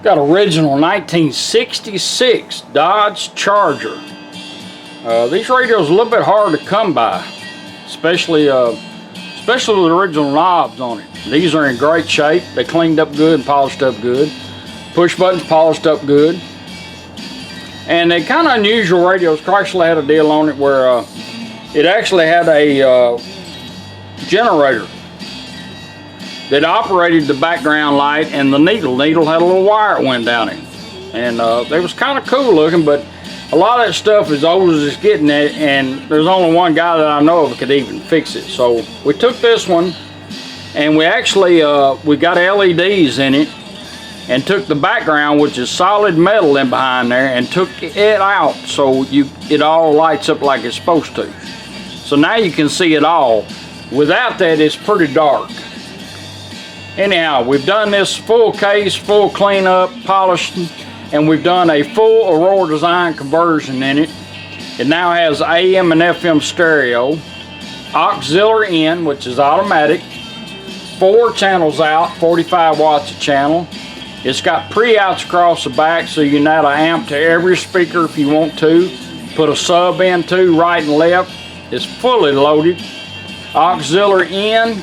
Got original 1966 Dodge Charger. These radios are a little bit hard to come by, especially with the original knobs on it. These are in great shape. They cleaned up good and polished up good. Push buttons polished up good. And they kind of unusual radios. Chrysler had a deal on it where it actually had a generator that operated the background light and the needle. The needle had a little wire that went down it. And they was kind of cool looking, but a lot of that stuff is old as it's getting it, and there's only one guy that I know of that could even fix it. So we took this one, and we actually, we got LEDs in it, and took the background, which is solid metal in behind there, and took it out so it all lights up like it's supposed to. So now you can see it all. Without that, it's pretty dark. Anyhow, we've done this full case, full cleanup, polished, and we've done a full Aurora Design conversion in it. It now has AM and FM stereo, auxiliary in, which is automatic, 4 channels out, 45 watts a channel. It's got pre-outs across the back, so you can add an amp to every speaker if you want to. Put a sub in too, right and left. It's fully loaded. Auxiliary in,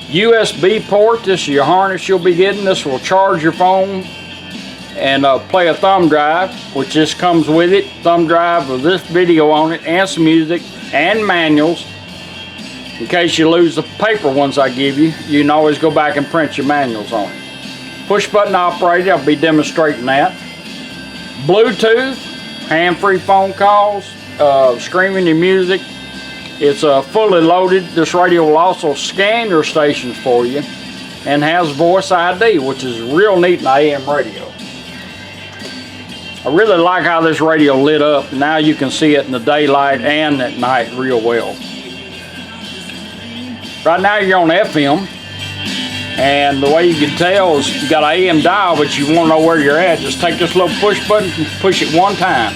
USB port. This is your harness you'll be getting. This will charge your phone and play a thumb drive, which just comes with it. Thumb drive with this video on it, and some music and manuals. In case you lose the paper ones I give you, you can always go back and print your manuals on it. Push button operated, I'll be demonstrating that. Bluetooth, hand-free phone calls, streaming your music. It's fully loaded. This radio will also scan your stations for you and has voice ID, which is real neat in AM radio. I really like how this radio lit up. Now you can see it in the daylight and at night real well. Right now you're on FM, and the way you can tell is you got an AM dial, but you want to know where you're at. Just take this little push button and push it one time.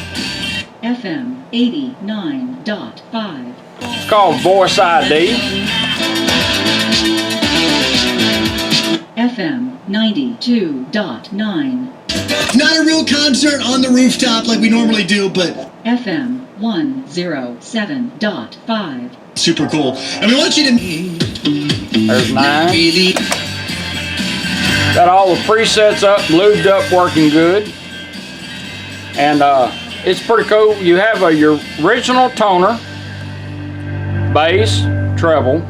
FM 89.5. It's called Voice ID. FM 92.9. Not a real concert on the rooftop like we normally do, but FM 107.5. super cool. And we want you to... There's 9. Got all the presets up, lubed up, working good. And it's pretty cool. You have your original toner, bass, treble,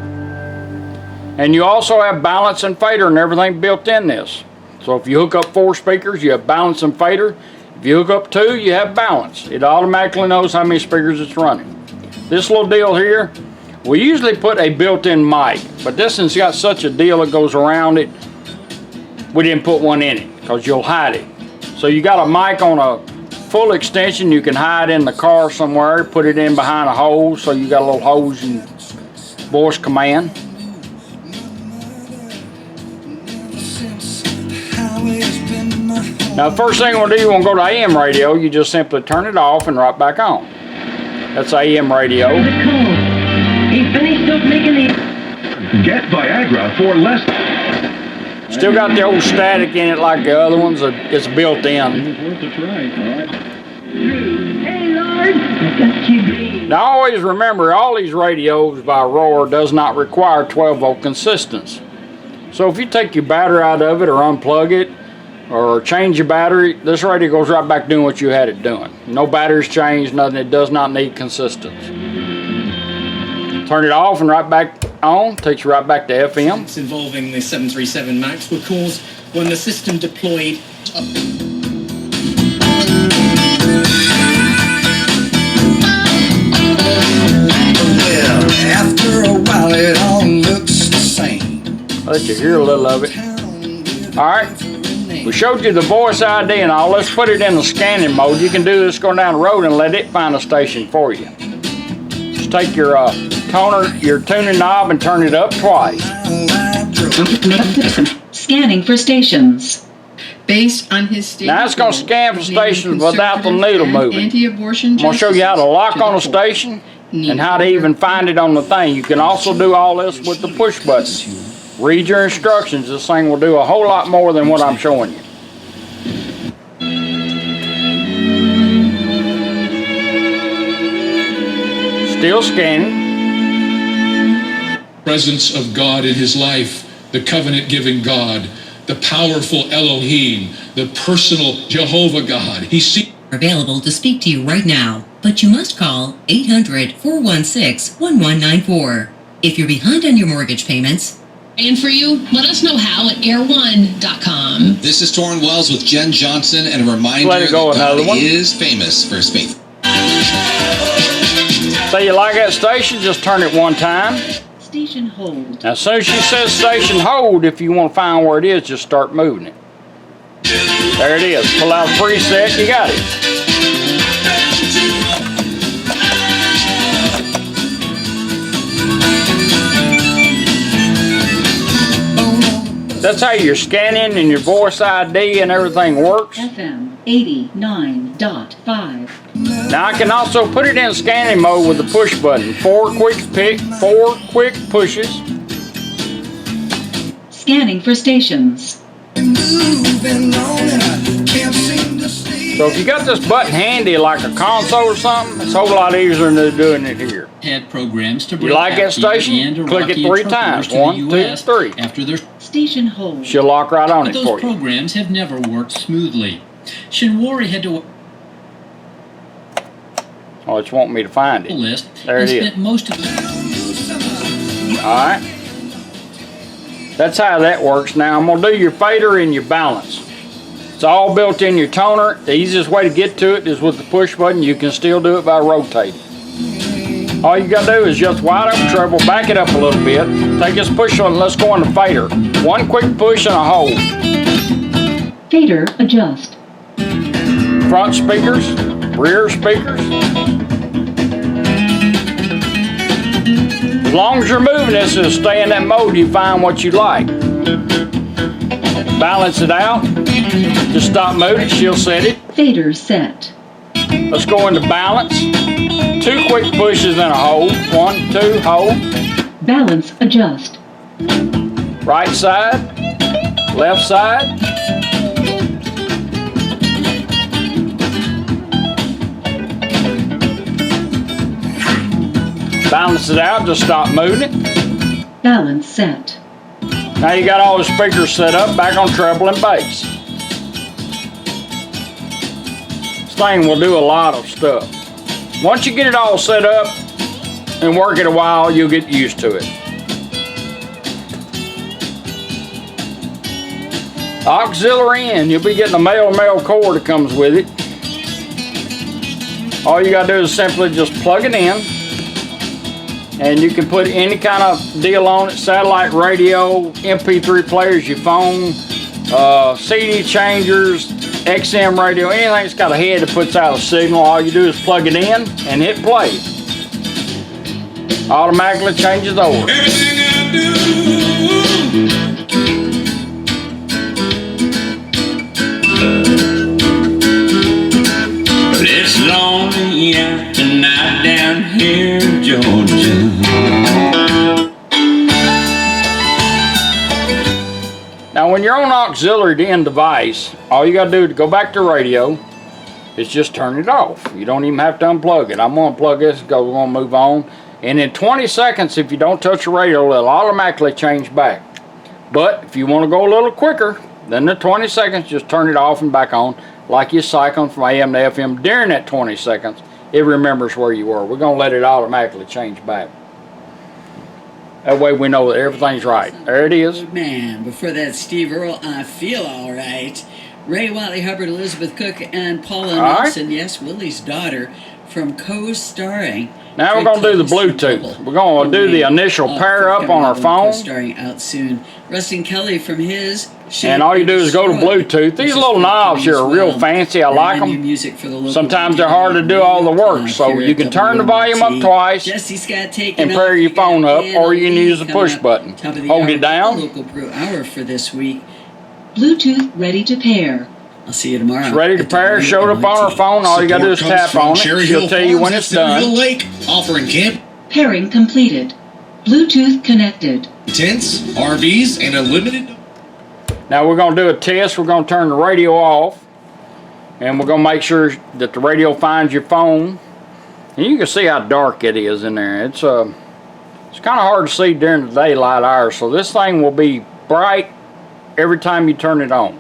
and you also have balance and fader and everything built in this. So if you hook up 4 speakers, you have balance and fader. If you hook up 2, you have balance. It automatically knows how many speakers it's running. This little deal here, we usually put a built-in mic, but this one's got such a deal that goes around it, we didn't put one in it because you'll hide it. So you got a mic on a full extension you can hide in the car somewhere, put it in behind a hose, so you got a little hose and voice command. Now the first thing we'll do, you want to go to AM radio, you just simply turn it off and right back on. That's AM radio. He finished up making the... Get Viagra for less... Still got the old static in it like the other ones. It's built in. Hey Lord, I got you green. Now always remember, all these radios by Aurora does not require 12-volt consistence. So if you take your battery out of it or unplug it or change your battery, this radio goes right back doing what you had it doing. No batteries changed, nothing. It does not need consistence. Turn it off and right back on, takes you right back to FM. It's involving the 737 MAX were caused when the system deployed. Well, after a while it all looks the same. I'll let you hear a little of it. Alright, we showed you the voice ID and all. Let's put it in the scanning mode. You can do this going down the road and let it find a station for you. Just take your your tuning knob and turn it up twice. Scanning for stations. Based on his statement, Now it's going to scan for stations without the needle moving. I'm Anti-abortion going to show you how to lock on a station and how to even find it on the thing. You can also do all this with the push buttons. Read your instructions. This thing will do a whole lot more than what I'm showing you. Still scanning. Presence of God in his life, the covenant-giving God, the powerful Elohim, the personal Jehovah God. He sees Available to speak to you right now, but you must call 800-416-1194. If you're behind on your mortgage payments, And for you, let us know how at air1.com. This is Torrin Wells with Jen Johnson, and a reminder Let it go, that another God one. is famous for his faith. Say you like that station, just turn it one time. Station hold. Now, as soon as she says station hold, if you want to find where it is, just start moving it. There it is. Pull out a preset, you got it. That's how your scanning and your voice ID and everything works. FM 89.5. Now I can also put it in scanning mode with the push button. 4 quick pushes. Scanning for stations. Moving on and I can't seem to sleep. So if you got this button handy like a console or something, it's a whole lot easier than doing it here. Had programs to You like that station? Click it 3 times. 1, 2, 3. After their Station hold. She'll lock right on but it those for you. programs have never worked smoothly. Shinwari had to Oh, it's wanting me to find it. list There and it is. spent most of Alright. That's how that works. Now I'm going to do your fader and your balance. It's all built in your toner. The easiest way to get to it is with the push button. You can still do it by rotating. All you got to do is just wide open treble, back it up a little bit. Take this push button, let's go on the fader. 1 quick push and a hold. Fader adjust. Front speakers, rear speakers. As long as you're moving this, it'll stay in that mode. You find what you like. Balance it out. Just stop moving, she'll set it. Fader set. Let's go into balance. 2 quick pushes and a hold. 1, 2, hold. Balance adjust. Right side, left side. Balance it out, just stop moving it. Balance set. Now you got all the speakers set up, back on treble and bass. This thing will do a lot of stuff. Once you get it all set up and work it a while, you'll get used to it. Auxiliary in, you'll be getting a male cord that comes with it. All you gotta do is simply just plug it in, and you can put any kind of deal on it: satellite radio, MP3 players, your phone, CD changers, XM radio, anything that's got a head that puts out a signal. All you do is plug it in and hit play. Automatically changes over. Everything I do. It's lonely out tonight down here in Georgia. Now when you're on auxiliary in device, all you gotta do to go back to radio is just turn it off. You don't even have to unplug it. I'm gonna unplug this, we're gonna move on. And in 20 seconds, if you don't touch the radio, it'll automatically change back. But if you wanna go a little quicker, then the 20 seconds, just turn it off and back on, like you're cycling from AM to FM. During that 20 seconds, it remembers where you were. We're gonna let it automatically change back. That way we know that everything's right. There it is. Man, before that, Steve Earle, I Feel All Right. Ray Wiley Hubbard, Elizabeth Cook, and Paula Nelson, yes, Willie's daughter, from co-starring. Now we're going to do the Bluetooth. We're going to do the initial pair up on our phone. Co-starring out soon. Rustin Kelly from his. And all you do is go to Bluetooth. These little knobs here are real fancy. I like them. Sometimes they're hard to do all the work. So you can turn the volume up twice and pair your phone up, or you can use the push button. Hold it down. Local Pro Hour for this week. Bluetooth ready to pair. I'll see you tomorrow. It's ready to pair. Showed up on our phone. All you got to do is tap on it. She'll tell you when it's done. Lake, offering camp, Pairing completed. Bluetooth connected. tents, RVs, and unlimited. Now we're going to do a test. We're going to turn the radio off, and we're going to make sure that the radio finds your phone, And you can see how dark it is in there. It's kind of hard to see during the daylight hours, so this thing will be bright every time you turn it on.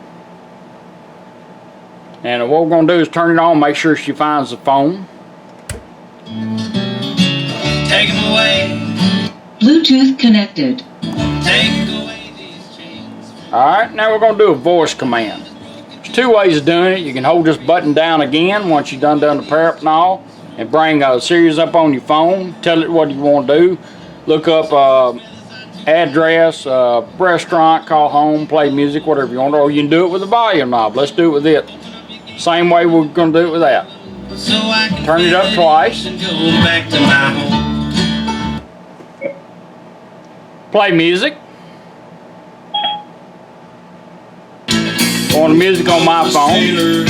And what we're going to do is turn it on, make sure she finds the phone. Take 'em away. Bluetooth connected. Take away these chains. Alright, now we're going to do a voice command. There's two ways of doing it. You can hold this button down again once you've done the pair up and all, and bring a series up on your phone. Tell it what you want to do. Look up address, restaurant, call home, play music, whatever you want. Or you can do it with the volume knob. Let's do it with it. Same way we're going to do it with that. So I can Turn it up twice. and go back to my home. Play music. On the music on my phone.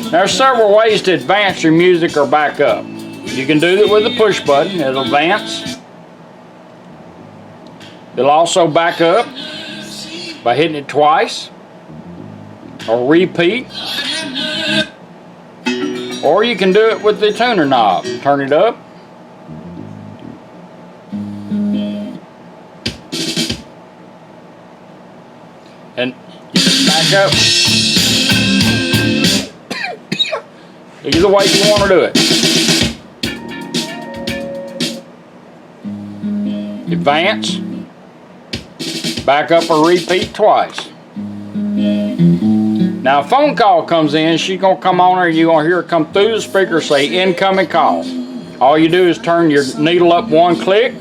There's several ways to advance your music or back up. You can do it with the push button. It'll advance. It'll also back up by hitting it twice. Or repeat. Or you can do it with the tuner knob. Turn it up. And back up. Either way you want to do it. Advance. Back up or repeat twice. Now a phone call comes in, she's going to come on there and you're going to hear her come through the speaker say incoming call. All you do is turn your needle up one click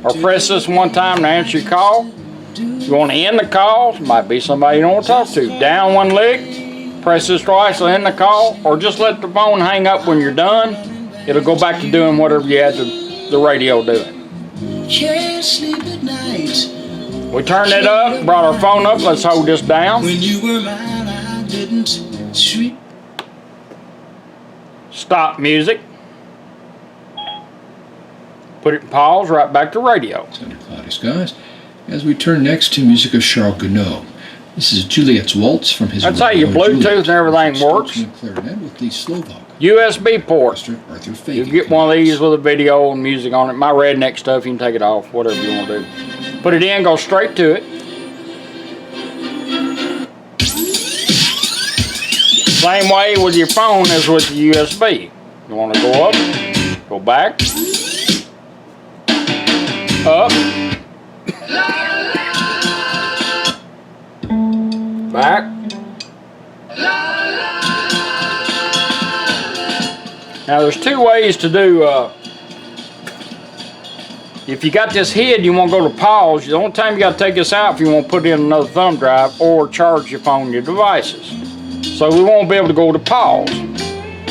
or press this one time to answer your call. You want to end the call, might be somebody you don't want to talk to. Down one lick, press this twice to end the call, or just let the phone hang up when you're done. It'll go back to doing whatever you had the radio doing. Can't sleep at night. We turned it up, brought our phone up, let's hold this down. When you were mine, I didn't sleep. Stop music. Put it in pause, right back to radio. Under cloudy skies. As we turn next to music of Charles Gounod. This is Juliet's Waltz from his That's how your Bluetooth and everything works. Clarinet with the Slovak. USB port. Arthur You Fagan. get one of these with a video and music on it. My redneck stuff, you can take it off, whatever you want to do. Put it in, go straight to it. Same way with your phone as with the USB. You want to go up, go back, up, back. Now there's two ways to do, if you got this hid, you want to go to pause. The only time you got to take this out if you want to put in another thumb drive or charge your phone, your devices. So we won't be able to go to pause.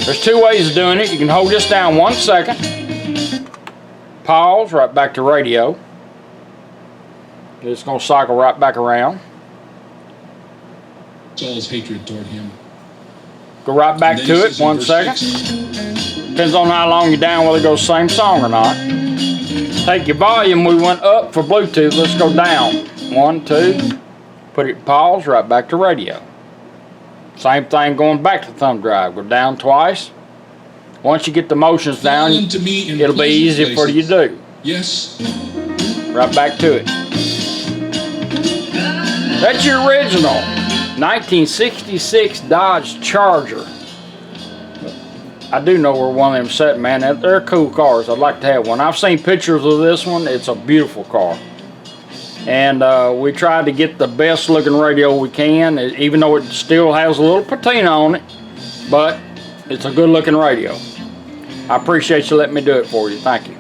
There's two ways of doing it. You can hold this down 1 second. Pause, right back to radio. It's going to cycle right back around. Saul's hatred toward him. Go right back to it, 1 second. Depends on how long you're down, whether it goes same song or not. Take your volume, we went up for Bluetooth, let's go down. 1, 2, put it in pause, right back to radio. Same thing going back to thumb drive, go down twice. Once you get the motions down, it'll be easy for you to do. Yes. Right back to it. That's your original 1966 Dodge Charger. I do know where one of them set, man. They're cool cars. I'd like to have one. I've seen pictures of this one. It's a beautiful car. And we tried to get the best looking radio we can, even though it still has a little patina on it. But it's a good looking radio. I appreciate you letting me do it for you. Thank you.